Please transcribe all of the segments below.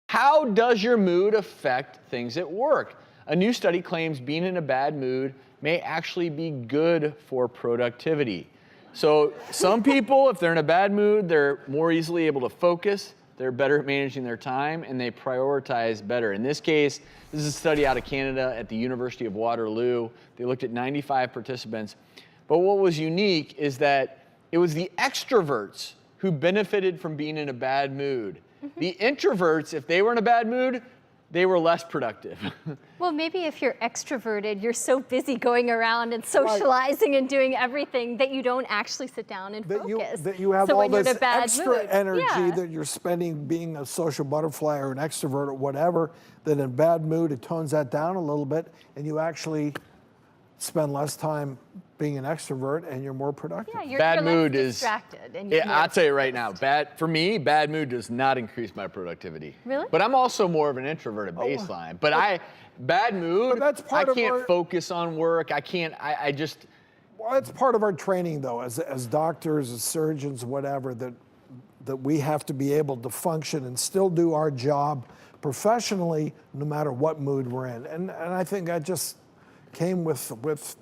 How does your mood affect things at work? A new study claims being in a bad mood may actually be good for productivity. So some people, if they're in a bad mood, they're more easily able to focus, they're better at managing their time, and they prioritize better. In this case, this is a study out of Canada at the University of Waterloo. They looked at 95 participants. But what was unique is that it was the extroverts who benefited from being in a bad mood. The introverts, if they were in a bad mood, they were less productive. Well, maybe if you're extroverted, you're so busy going around and socializing and doing everything that you don't actually sit down and focus. That you have so all this bad extra mood, energy that you're spending being a social butterfly or an extrovert or whatever, that in a bad mood, it tones that down a little bit, and you actually spend less time being an extrovert and you're more productive. Yeah, you're Bad less mood is distracted. And Yeah, I'll tell you right now, for me, bad mood does not increase my productivity. Really? But I'm also more of an introvert at baseline. Bad mood, But that's part I of can't our- focus on work. I just, Well, it's part of our training, though, as doctors, as surgeons, whatever, that we have to be able to function and still do our job professionally, no matter what mood we're in. And I think that just came with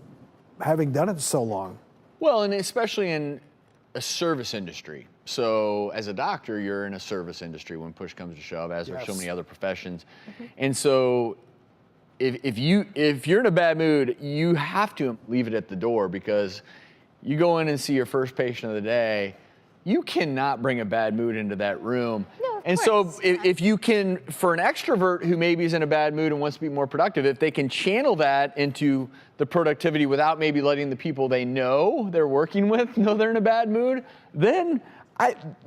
having done it so long. well, and especially in a service industry. So as a doctor, you're in a service industry when push comes to shove, as are so Yes. many other professions. And so if you're in a bad mood, you have to leave it at the door, because you go in and see your first patient of the day, you cannot bring a bad mood into that room. No, of and course, so if you can, for an extrovert who maybe is in a bad mood and wants to be more productive, if they can channel that into the productivity without maybe letting the people they know they're working with know they're in a bad mood, then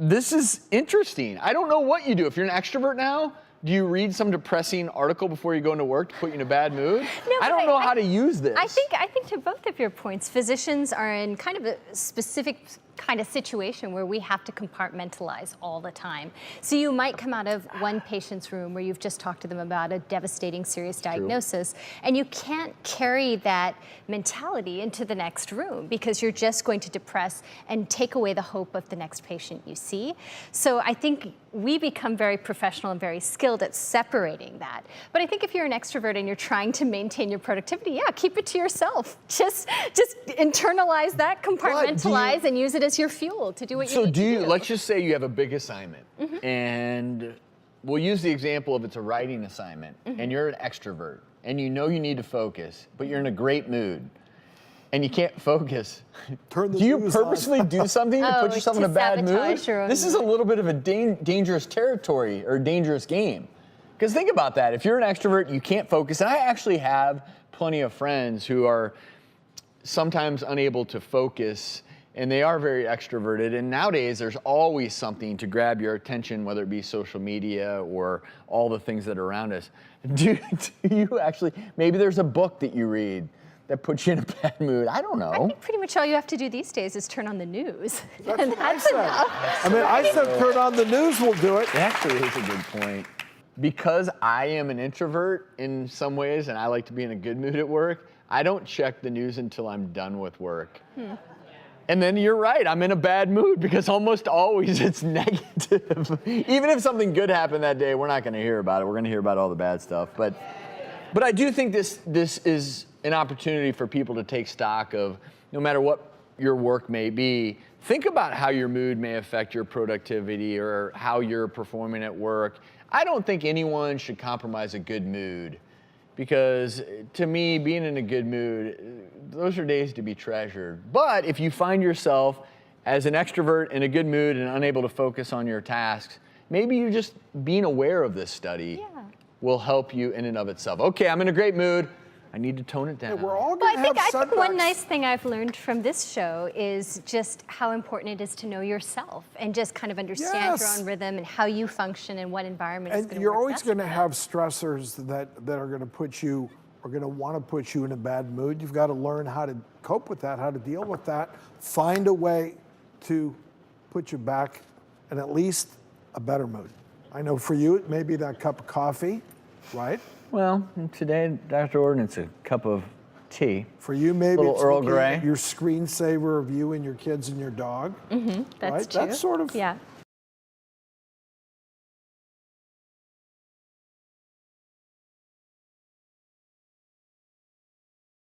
this is interesting. I don't know what you do. If you're an extrovert now, do you read some depressing article before you go into work to put you in a bad mood? No, I don't know how to use this. I think to both of your points, physicians are in kind of a specific kind of situation where we have to compartmentalize all the time. So you might come out of one patient's room where you've just talked to them about a devastating, serious diagnosis, and you can't carry that mentality into the next room, because you're just going to depress and take away the hope of the next patient you see. So I think we become very professional and very skilled at separating that. But I think if you're an extrovert and you're trying to maintain your productivity, yeah, keep it to yourself. Just internalize that, compartmentalize, and use it as your fuel to do what you need to do. Let's just say you have a big assignment, and we'll use the example of it's a writing assignment, and you're an extrovert, and you know you need to focus, but you're in a great mood, and you can't focus. Turn the Do you news on. purposely do something to put yourself in a to bad mood? sabotage your own This is a little bit of a dangerous territory or dangerous game. Because think about that. If you're an extrovert, you can't focus. And I actually have plenty of friends who are sometimes unable to focus, and they are very extroverted. And nowadays, there's always something to grab your attention, whether it be social media or all the things that are around us. Do you actually, maybe there's a book that you read that puts you in a bad mood? I don't know. I think pretty much all you have to do these days is turn on the news. That's and what I that's said. enough. I mean, I said turn on the news, we'll do it. It actually is a good point. Because I am an introvert in some ways, and I like to be in a good mood at work, I don't check the news until I'm done with work. And then you're right, I'm in a bad mood, because almost always it's negative. Even if something good happened that day, we're not gonna hear about it. We're gonna hear about all the bad stuff. But I do think this is an opportunity for people to take stock of, no matter what your work may be, think about how your mood may affect your productivity or how you're performing at work. I don't think anyone should compromise a good mood, because to me, being in a good mood, those are days to be treasured. But if you find yourself as an extrovert in a good mood and unable to focus on your tasks, maybe you just being aware of this study will help you in and of itself. Okay, I'm in a great mood. I need to tone it down. We're all Well, going to have I think setbacks. one nice thing I've learned from this show is just how important it is to know yourself and just kind of understand your Yes. own rhythm and how you function and what environment is going And to you're work always best going to for you. have stressors that are going to put you, are going to want to put you in a bad mood. You've got to learn how to cope with that, how to deal with that, find a way to put you back in at least a better mood. I know for you, it may be that cup of coffee, right? Well, today, Dr. Orden, it's a cup of tea. For you, maybe Little it's Earl looking Grey. at your screensaver of you and your kids and your dog. That's right? true. That's sort of Yeah.